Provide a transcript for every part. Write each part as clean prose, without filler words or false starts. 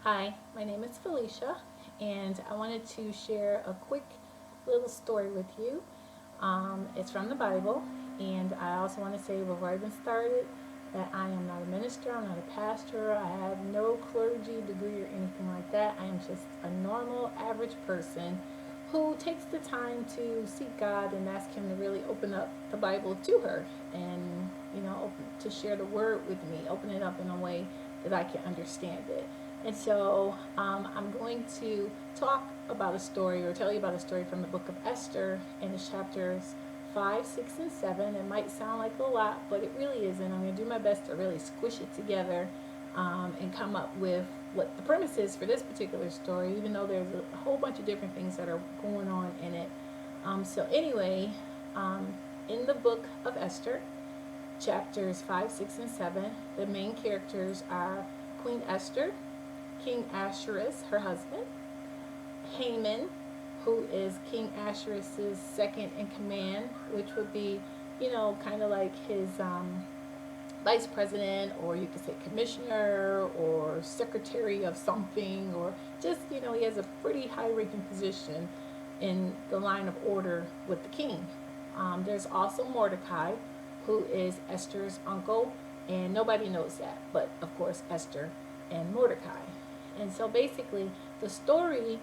Hi, my name is Felicia, and I wanted to share a quick little story with you. It's from the Bible, and I also want to say before I even started that I am not a minister, I'm not a pastor, I have no clergy degree or anything like that. I am just a normal, average person who takes the time to seek God and ask Him to really open up the Bible to her and, to share the Word with me, open it up in a way that I can understand it. And so I'm going to talk about a story or tell you about a story from the book of Esther in the chapters 5, 6, and 7. It might sound like a lot, but it really isn't. I'm going to do my best to really squish it together and come up with what the premise is for this particular story, even though there's a whole bunch of different things that are going on in it. So, um, in the book of Esther, chapters 5, 6, and 7, the main characters are Queen Esther, King Ahasuerus, her husband, Haman, who is King Ahasuerus' second in command, which would be, kind of like his vice president, or you could say commissioner, or secretary of something, or just, he has a pretty high ranking position in the line of order with the king. There's also Mordecai, who is Esther's uncle, and nobody knows that, but of course, Esther and Mordecai. And so basically, the story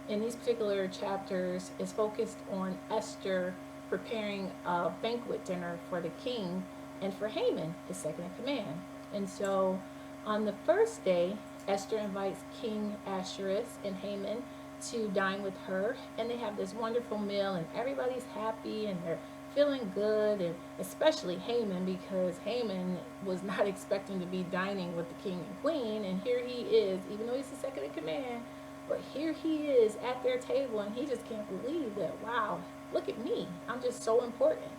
in these particular chapters is focused on Esther preparing a banquet dinner for the king and for Haman, his second in command. And so on the first day, Esther invites King Ahasuerus and Haman to dine with her, and they have this wonderful meal, and everybody's happy and they're feeling good, and especially Haman, because Haman was not expecting to be dining with the king and queen, and here he is, even though he's the second in command, but here he is at their table, and he just can't believe that, wow, look at me, I'm just so important.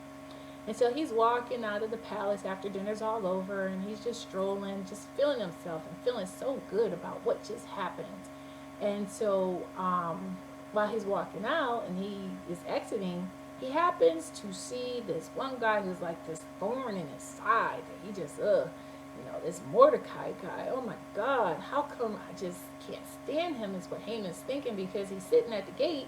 And so he's walking out of the palace after dinner's all over, and he's just strolling, just feeling himself and feeling so good about what just happened. And so while he's walking out and he is exiting, he happens to see this one guy who's like this thorn in his side. And he just, this Mordecai guy. Oh my God, how come I just can't stand him? Is what Haman's thinking, because he's sitting at the gate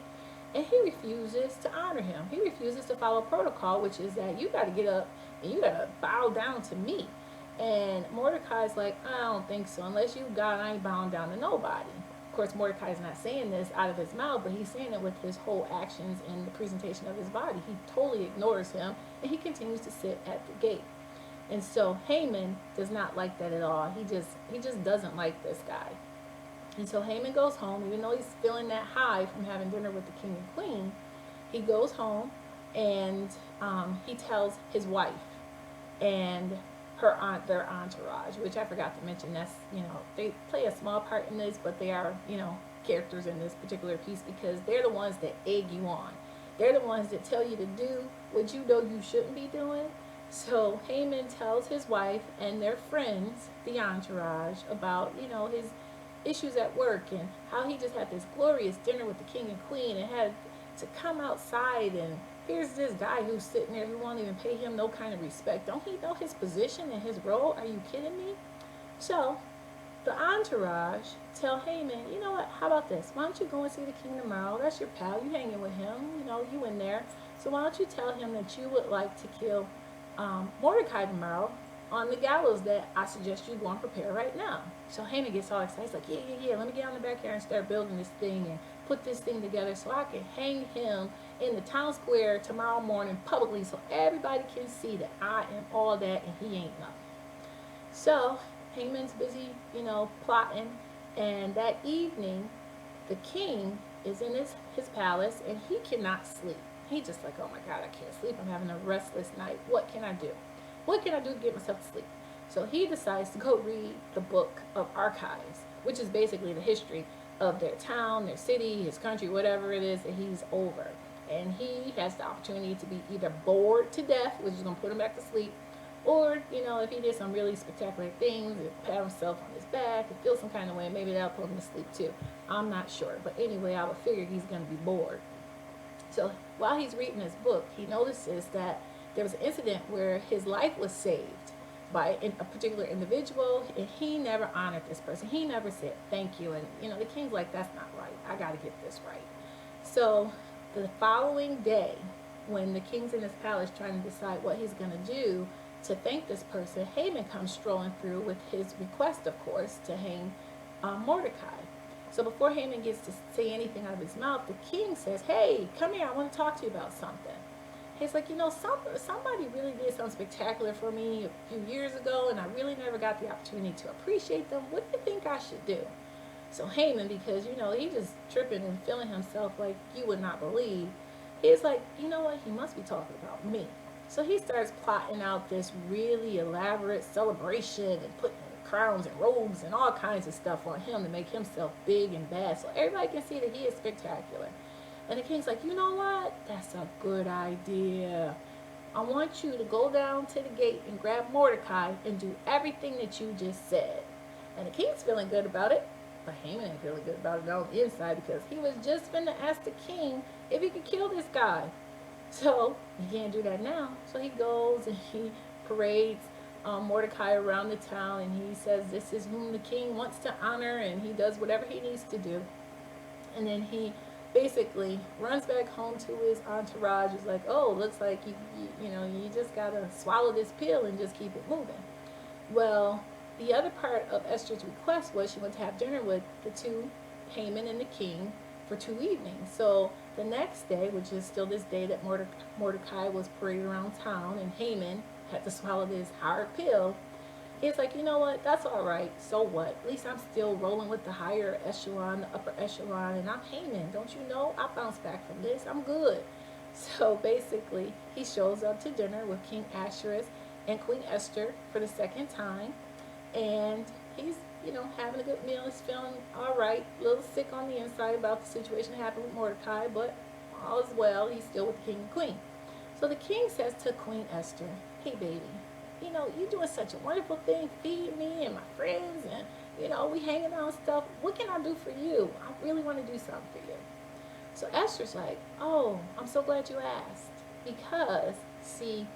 and he refuses to honor him. He refuses to follow protocol, which is that you got to get up and you got to bow down to me. And Mordecai's like, I don't think so. Unless you God, I ain't bowing down to nobody. Of course, Mordecai's not saying this out of his mouth, but he's saying it with his whole actions and the presentation of his body. He totally ignores him, and he continues to sit at the gate. And so Haman does not like that at all. He just doesn't like this guy. And so Haman goes home, even though he's feeling that high from having dinner with the king and queen. He goes home and he tells his wife and their entourage, which I forgot to mention. That's, they play a small part in this, but they are, characters in this particular piece, because they're the ones that egg you on. They're the ones that tell you to do what you know you shouldn't be doing. So Haman tells his wife and their friends, the entourage, about, his issues at work and how he just had this glorious dinner with the king and queen and had to come outside, and here's this guy who's sitting there who won't even pay him no kind of respect. Don't he know his position and his role? Are you kidding me? So the entourage tell Haman, you know what, how about this? Why don't you go and see the king tomorrow? That's your pal. You hanging with him. You in there. So why don't you tell him that you would like to kill Mordecai tomorrow on the gallows that I suggest you go and prepare right now. So Haman gets all excited. He's like, yeah. Let me get on the backyard and start building this thing and put this thing together so I can hang him in the town square tomorrow morning publicly, so everybody can see that I am all that and he ain't nothing. So Haman's busy, plotting. And that evening, the king is in his palace and he cannot sleep. He just like, oh my God, I can't sleep. I'm having a restless night. What can I do? What can I do to get myself to sleep? So he decides to go read the book of archives, which is basically the history of their town, their city, his country, whatever it is that he's over. And he has the opportunity to be either bored to death, which is going to put him back to sleep, or, if he did some really spectacular things, pat himself on his back and feel some kind of way, maybe that'll put him to sleep too. I'm not sure. But anyway, I would figure he's going to be bored. So while he's reading his book, he notices that there was an incident where his life was saved. by a particular individual, and he never honored this person. He never said thank you. And the king's like, that's not right. I got to get this right. So the following day, when the king's in his palace trying to decide what he's going to do to thank this person, Haman comes strolling through with his request, of course, to hang Mordecai. So before Haman gets to say anything out of his mouth, the king says, hey, come here, I want to talk to you about something. He's like, somebody really did something spectacular for me a few years ago, and I really never got the opportunity to appreciate them. What do you think I should do? So Haman, because, he's just tripping and feeling himself like you would not believe, he's like, you know what, he must be talking about me. So he starts plotting out this really elaborate celebration and putting crowns and robes and all kinds of stuff on him to make himself big and bad so everybody can see that he is spectacular. And the king's like, you know what? That's a good idea. I want you to go down to the gate and grab Mordecai and do everything that you just said. And the king's feeling good about it, but Haman ain't feeling good about it on the inside because he was just finna ask the king if he could kill this guy. So he can't do that now. So he goes and he parades Mordecai around the town, and he says this is whom the king wants to honor, and he does whatever he needs to do. And then he basically runs back home to his entourage. Is like, oh, looks like you just gotta swallow this pill and just keep it moving. Well, the other part of Esther's request was she wanted to have dinner with the two, Haman and the king, for 2 evenings. So the next day, which is still this day that Mordecai was paraded around town and Haman had to swallow this hard pill, he's like, you know what, that's all right. So what? At least I'm still rolling with the higher echelon, the upper echelon, and I'm Haman. Don't you know? I bounced back from this. I'm good. So basically, he shows up to dinner with King Ahasuerus and Queen Esther for the second time, and he's having a good meal. He's feeling all right, a little sick on the inside about the situation that happened with Mordecai, but all is well. He's still with the king and queen. So the king says to Queen Esther, hey baby, you're doing such a wonderful thing, feeding me and my friends, and we hanging out and stuff. What can I do for you? I really want to do something for you. So Esther's like, oh, I'm so glad you asked, because see,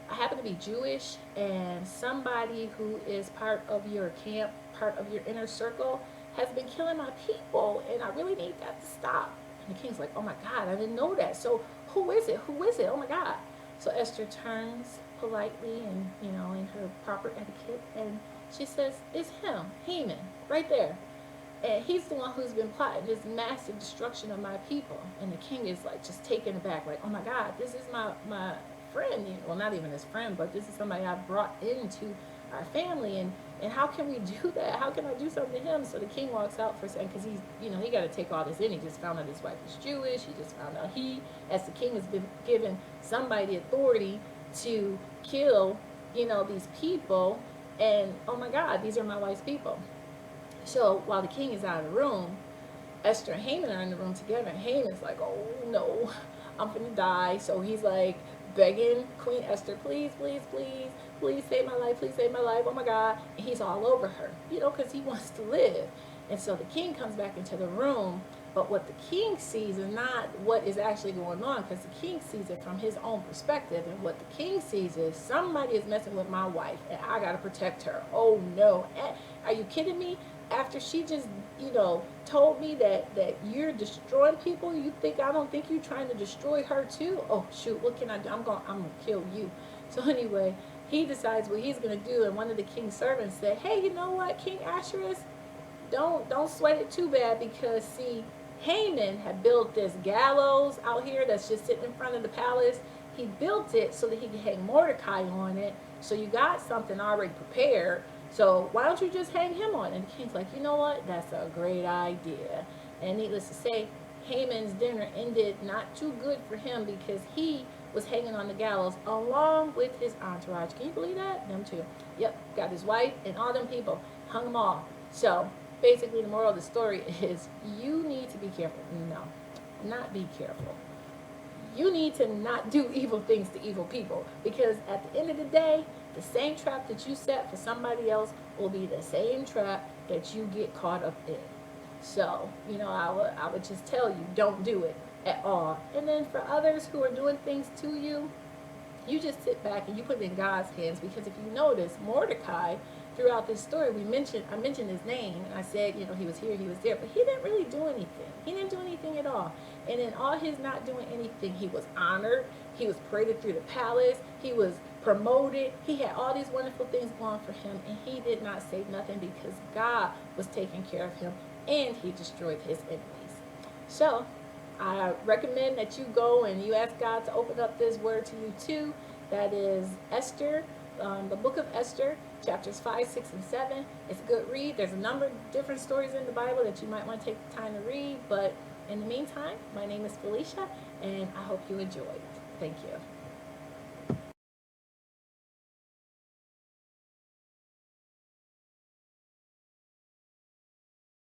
I happen to be Jewish, and somebody who is part of your camp, part of your inner circle, has been killing my people, and I really need that to stop. And the king's like, oh my God, I didn't know that. So who is it? Who is it? Oh my God. So Esther turns politely and, in her proper etiquette, and she says, it's him, Haman, right there. And he's the one who's been plotting this massive destruction of my people. And the king is like just taken aback, like, oh my God, this is my friend, well, not even his friend, but this is somebody I've brought into our family, and how can we do that? How can I do something to him? So the king walks out for a second, because he's, he got to take all this in. He just found out his wife is Jewish. He just found out he, as the king, has been given somebody authority to kill, these people, and oh my God, these are my wife's people. So while the king is out of the room, Esther and Haman are in the room together, and Haman's like, oh no, I'm finna die. So he's like begging Queen Esther, please, please, please, please save my life, please save my life, oh my God. And he's all over her, because he wants to live. And so the king comes back into the room, but what the king sees is not what is actually going on, because the king sees it from his own perspective. And what the king sees is somebody is messing with my wife, and I got to protect her. Oh no, are you kidding me? After she just, told me that you're destroying people, I don't think you're trying to destroy her too? Oh shoot, what can I do? I'm gonna kill you. So anyway, he decides what he's gonna do, and one of the king's servants said, hey, you know what, King Ahasuerus, don't sweat it too bad, because see, Haman had built this gallows out here that's just sitting in front of the palace. He built it so that he could hang Mordecai on it. So you got something already prepared. So why don't you just hang him on? And the king's like, you know what? That's a great idea. And needless to say, Haman's dinner ended not too good for him, because he was hanging on the gallows along with his entourage. Can you believe that? Them two. Yep, got his wife and all them people. Hung them all. So basically the moral of the story is you need to be careful. No, not be careful. You need to not do evil things to evil people, because at the end of the day, the same trap that you set for somebody else will be the same trap that you get caught up in. So, I would just tell you, don't do it at all. And then for others who are doing things to you, You just sit back and you put it in God's hands, because if you notice, Mordecai, throughout this story, I mentioned his name, and I said, he was here, he was there, but he didn't really do anything. He didn't do anything at all. And in all his not doing anything, he was honored, he was paraded through the palace, he was promoted, he had all these wonderful things going for him, and he did not say nothing because God was taking care of him, and he destroyed his enemies. So I recommend that you go and you ask God to open up this word to you too. That is Esther, the book of Esther, chapters 5, 6, and 7. It's a good read. There's a number of different stories in the Bible that you might want to take the time to read. But in the meantime, my name is Felicia, and I hope you enjoyed. Thank you.